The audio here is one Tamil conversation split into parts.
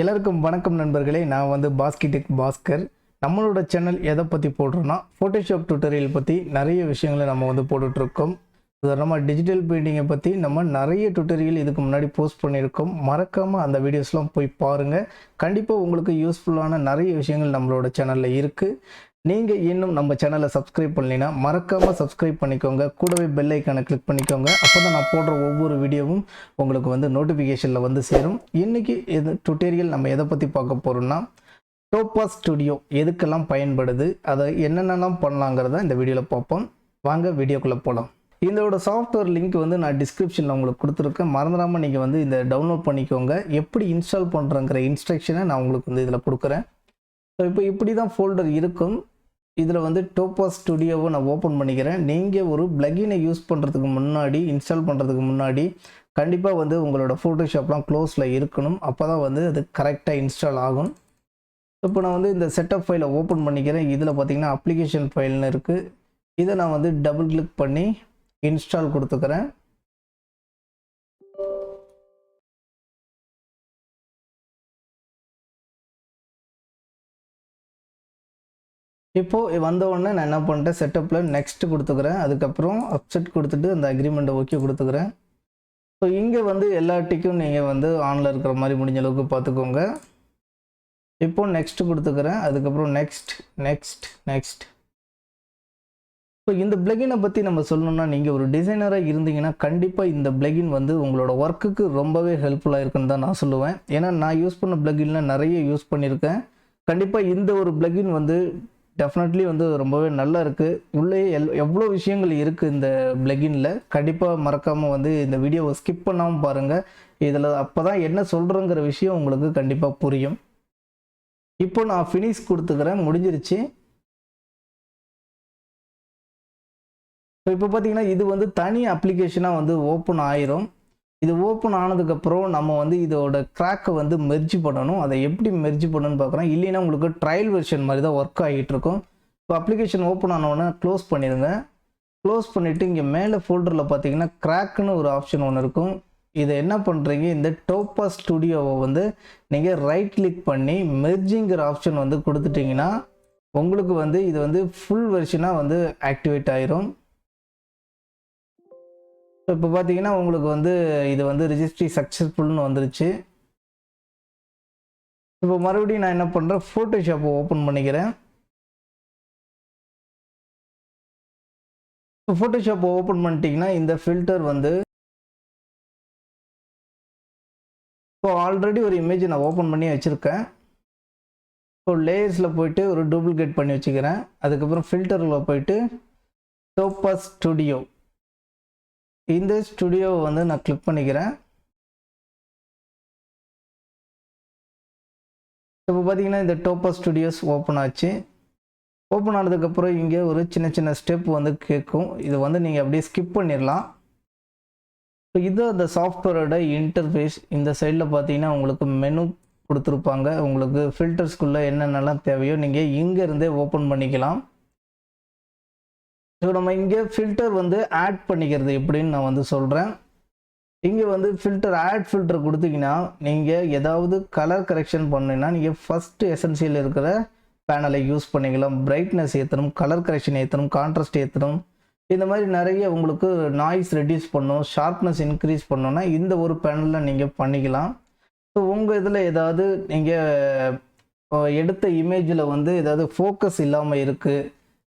எல்லாருக்கும் வணக்கம் நண்பர்களே. நான் வந்து bosskeytech பாஸ்கர். நம்மளோட சேனல் எதை பற்றி போடுறோன்னா ஃபோட்டோஷாப் டியூட்டோரியல் பற்றி நிறைய விஷயங்களை நம்ம வந்து போட்டுட்ருக்கோம். உதாரணமாக டிஜிட்டல் பெயிண்டிங்கை பற்றி நம்ம நிறைய டியூட்டோரியல் இதுக்கு முன்னாடி போஸ்ட் பண்ணியிருக்கோம். மறக்காமல் அந்த வீடியோஸ்லாம் போய் பாருங்கள். கண்டிப்பாக உங்களுக்கு யூஸ்ஃபுல்லான நிறைய விஷயங்கள் நம்மளோட சேனலில் இருக்குது. நீங்கள் இன்னும் நம்ம சேனலை சப்ஸ்கிரைப் பண்ணலைன்னா மறக்காமல் சப்ஸ்கிரைப் பண்ணிக்கோங்க. கூடவே பெல் ஐக்கானை கிளிக் பண்ணிக்கோங்க. அப்போ தான் நான் போடுற ஒவ்வொரு வீடியோவும் உங்களுக்கு வந்து நோட்டிஃபிகேஷனில் வந்து சேரும். இன்றைக்கி இது டியூட்டோரியல் நம்ம எதை பற்றி பார்க்க போகிறோம்னா, டோபாஸ் ஸ்டுடியோ எதுக்கெல்லாம் பயன்படுது, அதை என்னென்னலாம் பண்ணலாங்கிறத இந்த வீடியோவில் பார்ப்போம். வாங்க வீடியோக்குள்ளே போகலாம். இதோட சாஃப்ட்வேர் லிங்க் வந்து நான் டிஸ்கிரிப்ஷனில் உங்களுக்கு கொடுத்துருக்கேன். மறந்துடாமல் நீங்கள் வந்து இதை டவுன்லோட் பண்ணிக்கோங்க. எப்படி இன்ஸ்டால் பண்ணுறங்கிற இன்ஸ்ட்ரக்ஷனை நான் உங்களுக்கு வந்து இதில் கொடுக்குறேன். ஸோ இப்போ இப்படி தான் ஃபோல்டர் இருக்கும். இதில் வந்து டோபாஸ் ஸ்டுடியோவை நான் ஓப்பன் பண்ணிக்கிறேன். நீங்கள் ஒரு பிளகினை யூஸ் பண்ணுறதுக்கு முன்னாடி, இன்ஸ்டால் பண்ணுறதுக்கு முன்னாடி கண்டிப்பாக வந்து உங்களோட ஃபோட்டோஷாப்லாம் க்ளோஸில் இருக்கணும். அப்போ தான் வந்து அது கரெக்டாக இன்ஸ்டால் ஆகும். இப்போ நான் வந்து இந்த செட்டப் ஃபைலை ஓப்பன் பண்ணிக்கிறேன். இதில் பார்த்தீங்கன்னா அப்ளிகேஷன் ஃபைல்னு இருக்குது. இதை நான் வந்து டபுள் கிளிக் பண்ணி இன்ஸ்டால் கொடுத்துக்கிறேன். இப்போது வந்த உடனே நான் என்ன பண்ணிட்டேன், செட்டப்பில் நெக்ஸ்ட் கொடுத்துக்கிறேன். அதுக்கப்புறம் அப்செட் கொடுத்துட்டு அந்த அக்ரிமெண்ட்டை ஓகே கொடுத்துக்கிறேன். ஸோ இங்கே வந்து எல்லா டிக்கும் நீங்கள் வந்து ஆனில் இருக்கிற மாதிரி முடிஞ்ச அளவுக்கு பார்த்துக்கோங்க. இப்போது நெக்ஸ்ட் கொடுத்துக்கிறேன். அதுக்கப்புறம் நெக்ஸ்ட் நெக்ஸ்ட் நெக்ஸ்ட். ஸோ இந்த பிளகினை பற்றி நம்ம சொல்லணும்னா, நீங்கள் ஒரு டிசைனராக இருந்தீங்கன்னா கண்டிப்பாக இந்த பிளகின் வந்து உங்களோட ஒர்க்குக்கு ரொம்பவே ஹெல்ப்ஃபுல்லாக இருக்குன்னு தான் நான் சொல்லுவேன். ஏன்னா நான் யூஸ் பண்ண பிளகின்லாம் நிறைய யூஸ் பண்ணியிருக்கேன். கண்டிப்பாக இந்த ஒரு பிளகின் வந்து டெஃபினெட்லி வந்து ரொம்பவே நல்லா இருக்குது. உள்ளே எவ்வளோ விஷயங்கள் இருக்குது இந்த பிளகினில். கண்டிப்பாக மறக்காமல் வந்து இந்த வீடியோவை ஸ்கிப் பண்ணாமல் பாருங்கள். இதில் அப்போ தான் என்ன சொல்கிறேங்கிற விஷயம் உங்களுக்கு கண்டிப்பாக புரியும். இப்போ நான் ஃபினிஷ் கொடுத்துக்கிறேன். முடிஞ்சிருச்சு. ஸோ இப்போ பார்த்தீங்கன்னா இது வந்து தனி அப்ளிகேஷனாக வந்து ஓப்பன் ஆயிரும். இது ஓப்பன் ஆனதுக்கப்புறம் நம்ம வந்து இதோட கிராக்கை வந்து மெர்ஜ் பண்ணணும். அதை எப்படி மெர்ஜ் பண்ணணும்னு பார்க்குறேன். இல்லைன்னா உங்களுக்கு ட்ரையல் வெர்ஷன் மாதிரி தான் ஒர்க் ஆகிட்டு இருக்கும். இப்போ அப்ளிகேஷன் ஓப்பன் ஆனவுடனே க்ளோஸ் பண்ணிடுங்க. க்ளோஸ் பண்ணிவிட்டு இங்கே மேலே ஃபோல்டரில் பார்த்தீங்கன்னா கிராக்குன்னு ஒரு ஆப்ஷன் ஒன்று இருக்கும். இதை என்ன பண்ணுறீங்க, இந்த டோபாஸ் ஸ்டுடியோவை வந்து நீங்கள் ரைட் கிளிக் பண்ணி மெர்ஜிங்கிற ஆப்ஷன் வந்து கொடுத்துட்டிங்கன்னா உங்களுக்கு வந்து இது வந்து ஃபுல் வெர்ஷனாக வந்து ஆக்டிவேட் ஆயிரும். இப்போ பார்த்தீங்கன்னா உங்களுக்கு வந்து இது வந்து ரிஜிஸ்ட்ரி சக்ஸஸ்ஃபுல்னு வந்துருச்சு. இப்போ மறுபடியும் நான் என்ன பண்ணுறேன், ஃபோட்டோஷாப்பை ஓப்பன் பண்ணிக்கிறேன். இப்போ ஃபோட்டோஷாப்பை ஓப்பன் பண்ணிட்டீங்கன்னா இந்த ஃபில்டர் வந்து இப்போ ஆல்ரெடி ஒரு இமேஜ் நான் ஓப்பன் பண்ணி வச்சுருக்கேன். இப்போ லேயர்ஸில் போயிட்டு ஒரு டூப்ளிகேட் பண்ணி வச்சுக்கிறேன். அதுக்கப்புறம் ஃபில்டரில் போயிட்டு டோபாஸ் ஸ்டுடியோ, இந்த ஸ்டுடியோவை வந்து நான் கிளிக் பண்ணிக்கிறேன். இப்போ பார்த்தீங்கன்னா இந்த டோபாஸ் ஸ்டுடியோஸ் ஓப்பன் ஆச்சு. ஓப்பன் ஆனதுக்கப்புறம் இங்கே ஒரு சின்ன சின்ன ஸ்டெப் வந்து கேட்கும். இது வந்து நீங்கள் அப்படியே ஸ்கிப் பண்ணிடலாம். ஸோ இது அந்த சாஃப்ட்வேரோட இன்டர்ஃபேஸ். இந்த சைடில் பார்த்தீங்கன்னா உங்களுக்கு மெனு கொடுத்துருப்பாங்க. உங்களுக்கு ஃபில்டர்ஸ்குள்ளே என்னென்னலாம் தேவையோ நீங்கள் இங்கேருந்தே ஓப்பன் பண்ணிக்கலாம். ஸோ நம்ம இங்கே ஃபில்டர் வந்து ஆட் பண்ணிக்கிறது எப்படின்னு நான் வந்து சொல்கிறேன். இங்கே வந்து ஆட் ஃபில்டர் கொடுத்தீங்கன்னா நீங்கள் ஏதாவது கலர் கரெக்ஷன் பண்ணீங்கன்னா நீங்கள் ஃபஸ்ட்டு எசென்சியல் இருக்கிற பேனலை யூஸ் பண்ணிக்கலாம். பிரைட்னஸ் ஏற்றணும், கலர் கரெக்ஷன் ஏற்றணும், கான்ட்ராஸ்ட் ஏற்றணும். இந்த மாதிரி நிறைய உங்களுக்கு நாய்ஸ் ரெடியூஸ் பண்ணணும், ஷார்ப்னஸ் இன்க்ரீஸ் பண்ணணுன்னா இந்த ஒரு பேனலில் நீங்கள் பண்ணிக்கலாம். ஸோ உங்கள் இதில் ஏதாவது நீங்கள் எடுத்த இமேஜில் வந்து ஏதாவது ஃபோக்கஸ் இல்லாமல் இருக்குது,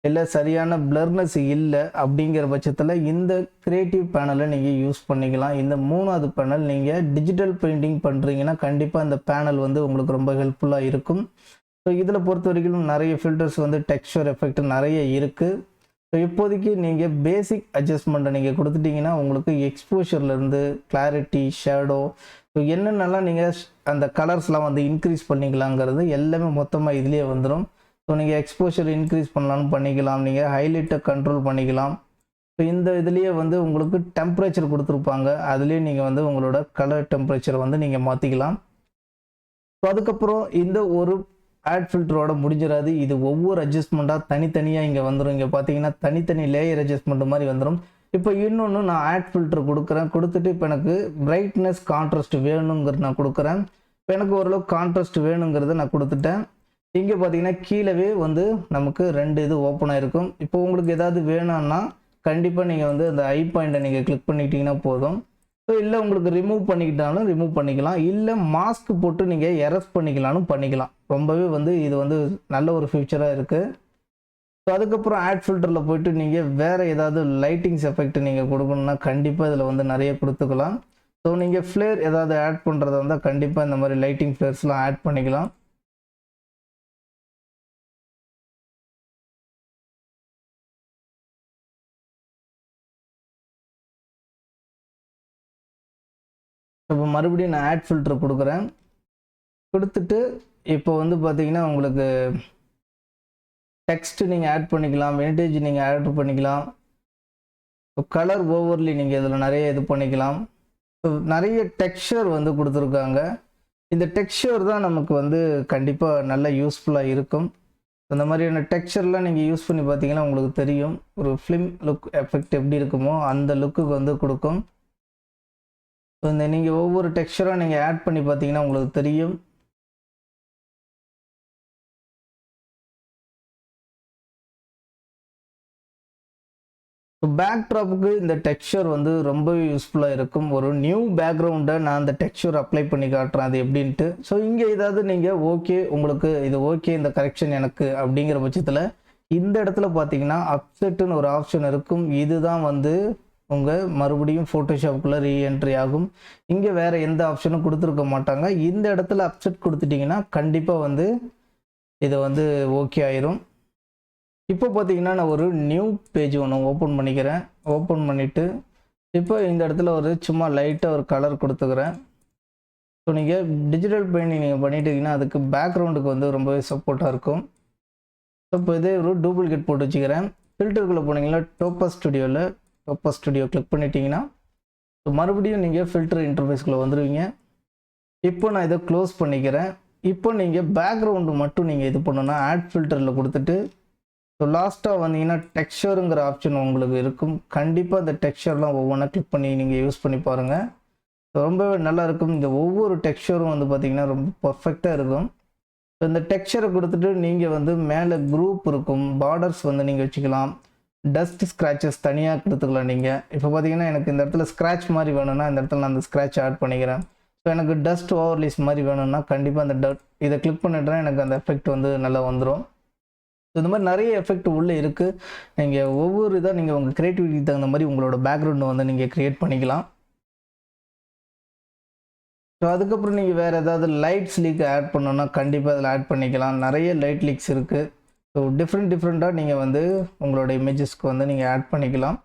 இல்லை சரியான பிளர்னஸ் இல்லை அப்படிங்கிற பட்சத்தில் இந்த கிரியேட்டிவ் பேனலை நீங்கள் யூஸ் பண்ணிக்கலாம். இந்த மூணாவது பேனல் நீங்கள் டிஜிட்டல் பெயிண்டிங் பண்ணுறீங்கன்னா கண்டிப்பாக இந்த பேனல் வந்து உங்களுக்கு ரொம்ப ஹெல்ப்ஃபுல்லாக இருக்கும். ஸோ இதில் பொறுத்த வரைக்கும் நிறைய ஃபில்டர்ஸ் வந்து டெக்ஸ்சர் எஃபெக்ட் நிறைய இருக்குது. ஸோ இப்போதைக்கு நீங்கள் பேசிக் அட்ஜஸ்ட்மெண்ட்டை நீங்கள் கொடுத்துட்டிங்கன்னா உங்களுக்கு எக்ஸ்போஷர்லேருந்து கிளாரிட்டி, ஷேடோ, ஸோ என்னென்னலாம் நீங்கள் அந்த கலர்ஸ்லாம் வந்து இன்க்ரீஸ் பண்ணிக்கலாங்கிறது எல்லாமே மொத்தமாக இதுலேயே வந்துடும். ஸோ நீங்கள் எக்ஸ்போஷர் இன்க்ரீஸ் பண்ணலான்னு பண்ணிக்கலாம், நீங்கள் ஹைலைட்டை கண்ட்ரோல் பண்ணிக்கலாம். ஸோ இந்த இதுலேயே வந்து உங்களுக்கு டெம்பரேச்சர் கொடுத்துருப்பாங்க. அதுலேயே நீங்கள் வந்து உங்களோட கலர் டெம்பரேச்சரை வந்து நீங்கள் மாற்றிக்கலாம். ஸோ அதுக்கப்புறம் இந்த ஒரு ஆட் ஃபில்டரோட முடிஞ்சிடாது. இது ஒவ்வொரு அட்ஜஸ்ட்மெண்ட்டாக தனித்தனியாக இங்கே வந்துடும். இங்கே பார்த்தீங்கன்னா தனித்தனி லேயர் அட்ஜஸ்ட்மெண்ட் மாதிரி வந்துடும். இப்போ இன்னொன்று நான் ஆட் ஃபில்டர் கொடுக்குறேன். கொடுத்துட்டு இப்போ எனக்கு பிரைட்னஸ் கான்ட்ராஸ்ட் வேணுங்கிறது நான் கொடுக்குறேன். இப்போ எனக்கு ஓரளவுக்கு கான்ட்ராஸ்ட் வேணுங்கிறத நான் கொடுத்துட்டேன். இங்கே பார்த்தீங்கன்னா கீழவே வந்து நமக்கு 2 இது ஓப்பன் ஆகிருக்கும். இப்போ உங்களுக்கு ஏதாவது வேணும்னா கண்டிப்பாக நீங்கள் வந்து அந்த ஐ பாயிண்ட்டை நீங்கள் கிளிக் பண்ணிக்கிட்டிங்கன்னா போதும். ஸோ இல்லை உங்களுக்கு ரிமூவ் பண்ணிக்கிட்டாலும் ரிமூவ் பண்ணிக்கலாம், இல்லை மாஸ்க் போட்டு நீங்கள் எரஸ் பண்ணிக்கலாம்னு பண்ணிக்கலாம். ரொம்பவே வந்து இது வந்து நல்ல ஒரு ஃபியூச்சராக இருக்குது. ஸோ அதுக்கப்புறம் ஆட் ஃபில்டரில் போய்ட்டு நீங்கள் வேறு ஏதாவது லைட்டிங்ஸ் எஃபெக்ட் நீங்கள் கொடுக்கணுன்னா கண்டிப்பாக இதில் வந்து நிறைய கொடுத்துக்கலாம். ஸோ நீங்கள் ஃப்ளேர் ஏதாவது ஆட் பண்ணுறதா இருந்தால் கண்டிப்பாக இந்த மாதிரி லைட்டிங் ஃப்ளேர்ஸ்லாம் ஆட் பண்ணிக்கலாம். இப்போ மறுபடியும் நான் ஆட் ஃபில்டர் கொடுக்குறேன். கொடுத்துட்டு இப்போ வந்து பார்த்தீங்கன்னா உங்களுக்கு டெக்ஸ்ட் நீங்கள் ஆட் பண்ணிக்கலாம், விண்டேஜ் நீங்கள் ஆட் பண்ணிக்கலாம், கலர் ஓவர்லி நீங்கள் இதில் நிறைய இது பண்ணிக்கலாம். நிறைய டெக்ஸ்சர் வந்து கொடுத்துருக்காங்க. இந்த டெக்ஸ்சர் தான் நமக்கு வந்து கண்டிப்பாக நல்ல யூஸ்ஃபுல்லாக இருக்கும். இந்த மாதிரியான டெக்ஸ்சர்லாம் நீங்கள் யூஸ் பண்ணி பார்த்தீங்கன்னா உங்களுக்கு தெரியும், ஒரு ஃபிலிம் லுக் எஃபெக்ட் எப்படி இருக்குமோ அந்த லுக்குக்கு வந்து கொடுக்கும். ஸோ இந்த நீங்கள் ஒவ்வொரு டெக்ஸ்சராக நீங்கள் ஆட் பண்ணி பார்த்தீங்கன்னா உங்களுக்கு தெரியும். பேக்ட்ராப்புக்கு இந்த டெக்ஸ்சர் வந்து ரொம்பவே யூஸ்ஃபுல்லாக இருக்கும். ஒரு நியூ பேக்ரவுண்டை நான் அந்த டெக்ஸ்சர் அப்ளை பண்ணி காட்டுறேன் அது எப்படின்ட்டு. ஸோ இங்கே ஏதாவது நீங்கள் ஓகே உங்களுக்கு இது ஓகே இந்த கரெக்ஷன் எனக்கு அப்படிங்கிற பட்சத்தில் இந்த இடத்துல பார்த்தீங்கன்னா அப்செட்டுன்னு ஒரு ஆப்ஷன் இருக்கும். இதுதான் வந்து உங்கள் மறுபடியும் ஃபோட்டோஷாப்புக்குள்ளே ரீஎன்ட்ரி ஆகும். இங்கே வேறு எந்த ஆப்ஷனும் கொடுத்துருக்க மாட்டாங்க. இந்த இடத்துல அப்செட் கொடுத்துட்டிங்கன்னா கண்டிப்பாக வந்து இது வந்து ஓகே ஆயிரும். இப்போ பார்த்தீங்கன்னா நான் ஒரு நியூ பேஜ் ஒன்று ஓப்பன் பண்ணிக்கிறேன். ஓப்பன் பண்ணிவிட்டு இப்போ இந்த இடத்துல ஒரு சும்மா லைட்டாக ஒரு கலர் கொடுத்துக்கிறேன். ஸோ நீங்கள் டிஜிட்டல் பெயிண்டிங் நீங்கள் பண்ணிட்டீங்கன்னா அதுக்கு பேக்ரவுண்டுக்கு வந்து ரொம்பவே சப்போர்ட்டாக இருக்கும். ஸோ இப்போ இதே ஒரு டூப்ளிகேட் போட்டு வச்சுக்கிறேன். ஃபில்டருக்குள்ளே போனீங்கன்னா டோப்பஸ் ஸ்டுடியோ கிளிக் பண்ணிட்டீங்கன்னா ஸோ மறுபடியும் நீங்கள் ஃபில்டர் இன்டர்ஃபேஸ்க்குள்ளே வந்துடுவீங்க. இப்போ நான் இதை க்ளோஸ் பண்ணிக்கிறேன். இப்போ நீங்கள் பேக்ரவுண்டு மட்டும் நீங்கள் இது பண்ணணும்னா ஆட் ஃபில்டரில் கொடுத்துட்டு ஸோ லாஸ்ட்டாக வந்தீங்கன்னா டெக்ஸ்சருங்கிற ஆப்ஷன் உங்களுக்கு இருக்கும். கண்டிப்பாக இந்த டெக்ஸ்சர்லாம் ஒவ்வொன்றா கிளிக் பண்ணி நீங்கள் யூஸ் பண்ணி பாருங்கள். ரொம்பவே நல்லா இருக்கும். இந்த ஒவ்வொரு டெக்ஸ்சரும் வந்து பார்த்திங்கன்னா ரொம்ப பர்ஃபெக்டாக இருக்கும். ஸோ இந்த டெக்ஸ்சரை கொடுத்துட்டு நீங்கள் வந்து மேலே குரூப் இருக்கும், பார்டர்ஸ் வந்து நீங்கள் வச்சுக்கலாம், டஸ்ட் ஸ்க்ராச்சஸ் தனியாக கொடுத்துக்கலாம். நீங்கள் இப்போ பார்த்தீங்கன்னா எனக்கு இந்த இடத்துல ஸ்க்ராட்ச் மாதிரி வேணும்னா இந்த இடத்துல நான் அந்த ஸ்க்ராட்ச் ஆட் பண்ணிக்கிறேன். ஸோ எனக்கு டஸ்ட் ஓவர்லீஸ் மாதிரி வேணும்னா கண்டிப்பாக அந்த இதை கிளிக் பண்ணிட்டேன்னா எனக்கு அந்த எஃபெக்ட் வந்து நல்லா வந்துடும். இந்த மாதிரி நிறைய எஃபெக்ட் உள்ளே இருக்குது. நீங்கள் ஒவ்வொரு இதாக நீங்கள் உங்கள் க்ரியேட்டிவிட்டிக்கு தகுந்த மாதிரி உங்களோட பேக்ரவுண்டை வந்து நீங்கள் க்ரியேட் பண்ணிக்கலாம். ஸோ அதுக்கப்புறம் நீங்கள் வேறு ஏதாவது லைட்ஸ் லீக் ஆட் பண்ணணுன்னா கண்டிப்பாக அதில் ஆட் பண்ணிக்கலாம். நிறைய லைட் லீக்ஸ் இருக்குது. ஸோ டிஃப்ரெண்ட்டாக நீங்கள் வந்து உங்களோட இமேஜஸ்க்கு வந்து நீங்கள் ஆட் பண்ணிக்கலாம்.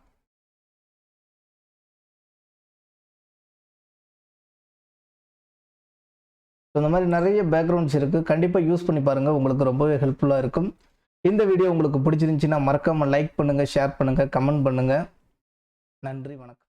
ஸோ இந்த மாதிரி நிறைய பேக்ரவுண்ட்ஸ் இருக்குது. கண்டிப்பாக யூஸ் பண்ணி பாருங்கள், உங்களுக்கு ரொம்பவே ஹெல்ப்ஃபுல்லாக இருக்கும். இந்த வீடியோ உங்களுக்கு பிடிச்சிருந்துச்சுன்னா மறக்காமல் லைக் பண்ணுங்கள், ஷேர் பண்ணுங்கள், கமெண்ட் பண்ணுங்கள். நன்றி, வணக்கம்.